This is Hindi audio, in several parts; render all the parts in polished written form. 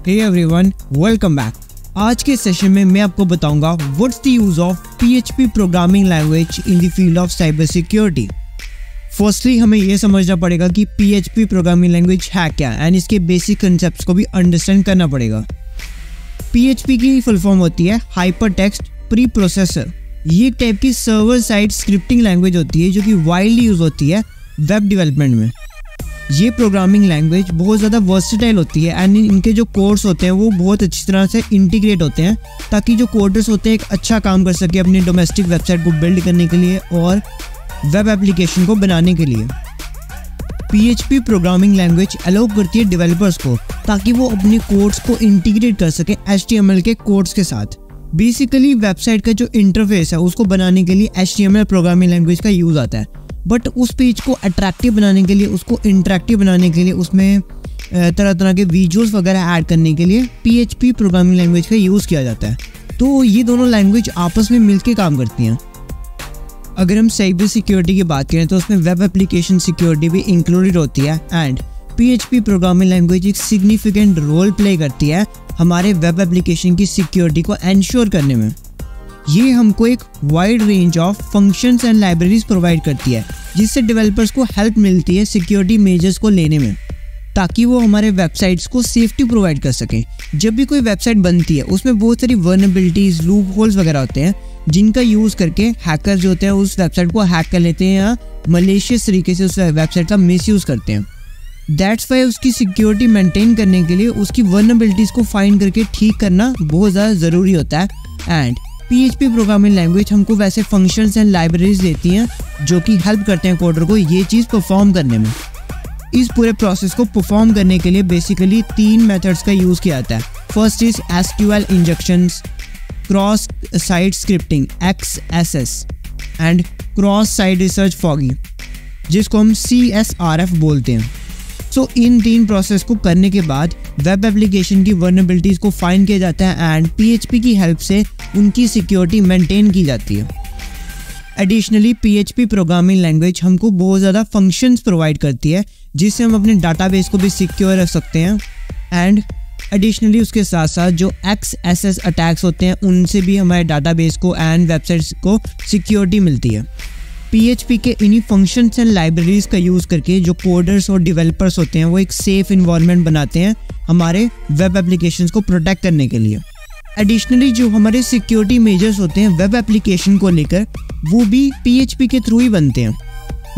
Hey everyone, welcome back. आज के सेशन में मैं आपको बताऊंगा what's the use of PHP programming language in the field of cyber security. Firstly हमें यह समझना पड़ेगा कि PHP प्रोग्रामिंग लैंग्वेज है क्या एंड इसके बेसिक कंसेप्ट्स को भी अंडरस्टैंड करना पड़ेगा। PHP की फुल फॉर्म होती है हाइपर टेक्स्ट प्री प्रोसेसर। ये एक टाइप की सर्वर साइड स्क्रिप्टिंग लैंग्वेज होती है जो कि वाइडली यूज होती है वेब डेवलपमेंट में। ये प्रोग्रामिंग लैंग्वेज बहुत ज़्यादा वर्सेटाइल होती है एंड इनके जो कोड्स होते हैं वो बहुत अच्छी तरह से इंटीग्रेट होते हैं ताकि जो कोडर्स होते हैं एक अच्छा काम कर सके अपनी डोमेस्टिक वेबसाइट को बिल्ड करने के लिए और वेब एप्लीकेशन को बनाने के लिए। PHP प्रोग्रामिंग लैंग्वेज अलाउ करती है डेवलपर्स को ताकि वो अपने कोड्स को इंटीग्रेट कर सके HTML के कोड्स के साथ। बेसिकली वेबसाइट का जो इंटरफेस है उसको बनाने के लिए HTML प्रोग्रामिंग लैंग्वेज का यूज़ आता है, बट उस पेज को अट्रैक्टिव बनाने के लिए, उसको इंटरेक्टिव बनाने के लिए, उसमें तरह तरह के विजुअल्स वगैरह ऐड करने के लिए PHP प्रोग्रामिंग लैंग्वेज का यूज़ किया जाता है। तो ये दोनों लैंग्वेज आपस में मिलकर काम करती हैं। अगर हम साइबर सिक्योरिटी की बात करें तो उसमें वेब एप्लीकेशन सिक्योरिटी भी इंक्लूडेड होती है एंड PHP प्रोग्रामिंग लैंग्वेज एक सिग्निफिकेंट रोल प्ले करती है हमारे वेब एप्लीकेशन की सिक्योरिटी को एंश्योर करने में। ये हमको एक wide range of functions and libraries provide करती है जिससे डेवलपर्स को हेल्प मिलती है सिक्योरिटी मेजर्स को लेने में ताकि वो हमारे वेबसाइट्स को सेफ्टी प्रोवाइड कर सकें। जब भी कोई वेबसाइट बनती है उसमें बहुत सारी वर्नेबिलिटीज, लूप होल्स वगैरह होते हैं जिनका यूज़ करके हैकर जो होते हैं उस वेबसाइट को हैक कर लेते हैं या मलेशियस तरीके से उस वेबसाइट का मिसयूज़ करते हैं। दैट्स वाई उसकी सिक्योरिटी मेंटेन करने के लिए उसकी वर्नेबिलिटीज़ को फाइंड करके ठीक करना बहुत ज़्यादा ज़रूरी होता है। एंड PHP प्रोग्रामिंग लैंग्वेज हमको वैसे फंक्शंस एंड लाइब्रेरीज देती हैं जो कि हेल्प करते हैं कोडर को ये चीज़ परफॉर्म करने में। इस पूरे प्रोसेस को परफॉर्म करने के लिए बेसिकली 3 मेथड्स का यूज़ किया जाता है। First is SQL injections, cross site scripting XSS and cross site research foggy जिसको हम CSRF बोलते हैं। सो इन 3 प्रोसेस को करने के बाद वेब एप्लीकेशन की वर्नेबिलिटीज़ को फाइंड किया जाता है एंड PHP की हेल्प से उनकी सिक्योरिटी मेंटेन की जाती है। एडिशनली PHP प्रोग्रामिंग लैंग्वेज हमको बहुत ज़्यादा फंक्शंस प्रोवाइड करती है जिससे हम अपने डाटाबेस को भी सिक्योर रख सकते हैं एंड एडिशनली उसके साथ साथ जो XSS अटैक्स होते हैं उनसे भी हमारे डाटाबेस को एंड वेबसाइट्स को सिक्योरिटी मिलती है। PHP के इन्हीं फंक्शंस एंड लाइब्रेरीज का यूज़ करके जो कोडर्स और डेवलपर्स होते हैं वो एक सेफ इन्वायरमेंट बनाते हैं हमारे वेब एप्लीकेशंस को प्रोटेक्ट करने के लिए। एडिशनली जो हमारे सिक्योरिटी मेजर्स होते हैं वेब एप्लीकेशन को लेकर वो भी PHP के थ्रू ही बनते हैं।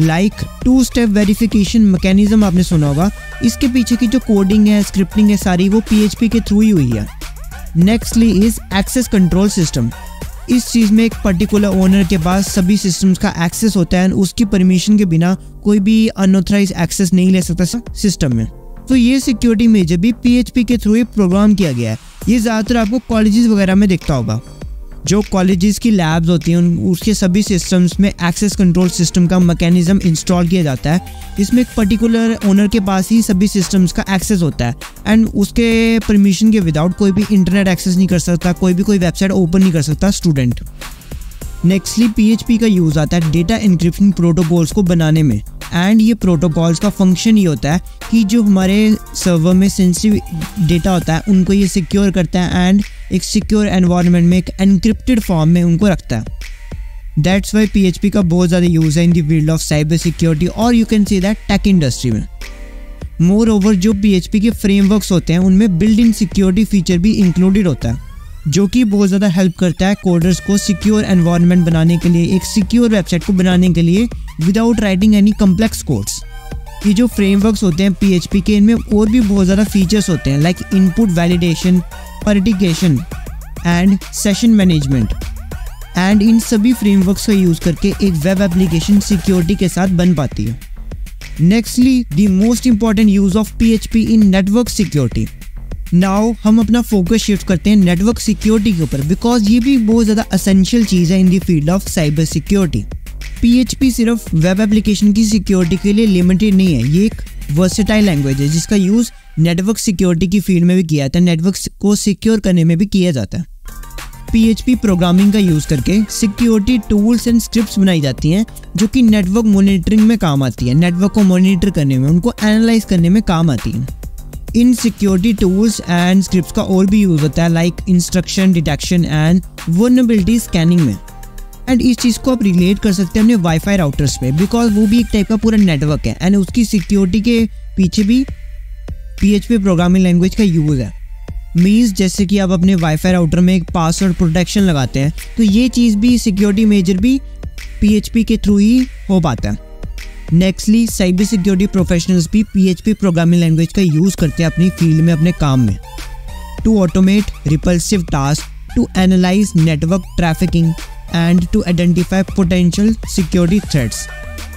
लाइक 2 स्टेप वेरिफिकेशन मैकेनिज्म आपने सुना होगा, इसके पीछे की जो कोडिंग है, स्क्रिप्टिंग है सारी वो PHP के थ्रू ही हुई है। Nextly is access control system. इस चीज़ में एक पर्टिकुलर ओनर के पास सभी सिस्टम्स का एक्सेस होता है, उसकी परमिशन के बिना कोई भी अनऑथराइज एक्सेस नहीं ले सकता सिस्टम में। तो ये सिक्योरिटी मेजर भी PHP के थ्रू ही प्रोग्राम किया गया है। ये ज़्यादातर आपको कॉलेजेस वगैरह में दिखता होगा। जो कॉलेजेस की लैब्स होती हैं उसके सभी सिस्टम्स में एक्सेस कंट्रोल सिस्टम का मैकेनिज्म इंस्टॉल किया जाता है। इसमें एक पर्टिकुलर ओनर के पास ही सभी सिस्टम्स का एक्सेस होता है एंड उसके परमिशन के विदाउट कोई भी इंटरनेट एक्सेस नहीं कर सकता, कोई भी कोई वेबसाइट ओपन नहीं कर सकता स्टूडेंट। नेक्स्टली PHP का यूज़ आता है डेटा इंक्रिप्शन प्रोटोकॉल्स को बनाने में एंड ये प्रोटोकॉल्स का फंक्शन ये होता है कि जो हमारे सर्वर में सेंसिटिव डेटा होता है उनको ये सिक्योर करता है एंड एक सिक्योर एनवायरनमेंट में एक एनक्रिप्टेड फॉर्म में उनको रखता है। दैट्स वाई PHP का बहुत ज़्यादा यूज़ है in the field of cyber security और you can see that tech industry में। मोर ओवर जो PHP के फ्रेमवर्क्स होते हैं उनमें बिल्ट इन सिक्योरिटी फीचर भी इंक्लूडेड होता है जो कि बहुत ज़्यादा हेल्प करता है कोडर्स को सिक्योर एनवायरनमेंट बनाने के लिए, एक सिक्योर वेबसाइट को बनाने के लिए without writing any complex codes. ये जो फ्रेमवर्क्स होते हैं PHP के इनमें और भी बहुत ज़्यादा फीचर्स होते हैं like input validation, protection and session management and इन सभी फ्रेमवर्क्स का यूज़ करके एक वेब एप्लीकेशन सिक्योरिटी के साथ बन पाती है। Nextly the most important use of PHP in network security. Now हम अपना फोकस शिफ्ट करते हैं नेटवर्क सिक्योरिटी के ऊपर बिकॉज ये भी बहुत ज़्यादा असेंशियल चीज़ है in the field of cyber security. PHP सिर्फ वेब एप्लीकेशन की सिक्योरिटी के लिए लिमिटेड नहीं है, ये एक वर्सेटाइल लैंग्वेज है जिसका यूज़ नेटवर्क सिक्योरिटी की फील्ड में भी किया जाता है, नेटवर्क को सिक्योर करने में भी किया जाता है। PHP प्रोग्रामिंग का यूज़ करके सिक्योरिटी टूल्स एंड स्क्रिप्ट्स बनाई जाती हैं जो कि नेटवर्क मॉनिटरिंग में काम आती है, नेटवर्क को मॉनिटर करने में, उनको एनालाइज करने में काम आती हैं। इन सिक्योरिटी टूल्स एंड स्क्रिप्ट्स का और भी यूज़ होता है like instruction detection and vulnerability scanning में। एंड इस चीज़ को आप रिलेट कर सकते हैं अपने वाईफाई राउटर्स पे, बिकॉज वो भी एक टाइप का पूरा नेटवर्क है एंड उसकी सिक्योरिटी के पीछे भी PHP प्रोग्रामिंग लैंग्वेज का यूज़ है। मीन्स जैसे कि आप अपने वाईफाई राउटर में एक पासवर्ड प्रोटेक्शन लगाते हैं, तो ये चीज़ भी सिक्योरिटी मेजर भी PHP के थ्रू ही हो पाता है। नेक्स्टली साइबर सिक्योरिटी प्रोफेशनल्स भी PHP प्रोग्रामिंग लैंग्वेज का यूज़ करते हैं अपनी फील्ड में अपने काम में, to automate repulsive task, to analyze network trafficking and to identify potential security threats.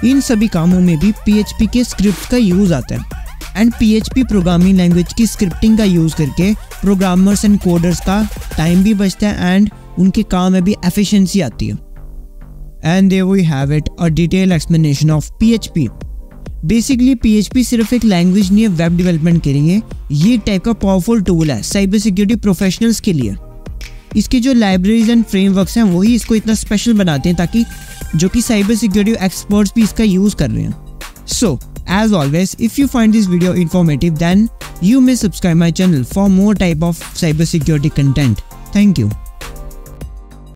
इन सभी कामों में भी PHP के स्क्रिप्ट का यूज़ आता है एंड PHP प्रोग्रामिंग लैंग्वेज की स्क्रिप्टिंग का यूज़ करके प्रोग्रामर्स एंड कोडर्स का टाइम भी बचता है एंड उनके काम में भी एफिशिएंसी आती है। And there we have it, a detail explanation of PHP। Basically PHP सिर्फ एक लैंग्वेज नहीं है वेब डेवलपमेंट के लिए, ये टाइप का पावरफुल टूल है साइबर सिक्योरिटी प्रोफेशनल्स के लिए। इसके जो लाइब्रेरीज एंड फ्रेमवर्क्स हैं वही इसको इतना स्पेशल बनाते हैं ताकि जो कि साइबर सिक्योरिटी एक्सपर्ट्स भी इसका यूज़ कर रहे हैं। सो as always, if you find this video informative, then you may subscribe my channel for more type of cybersecurity content. Thank you.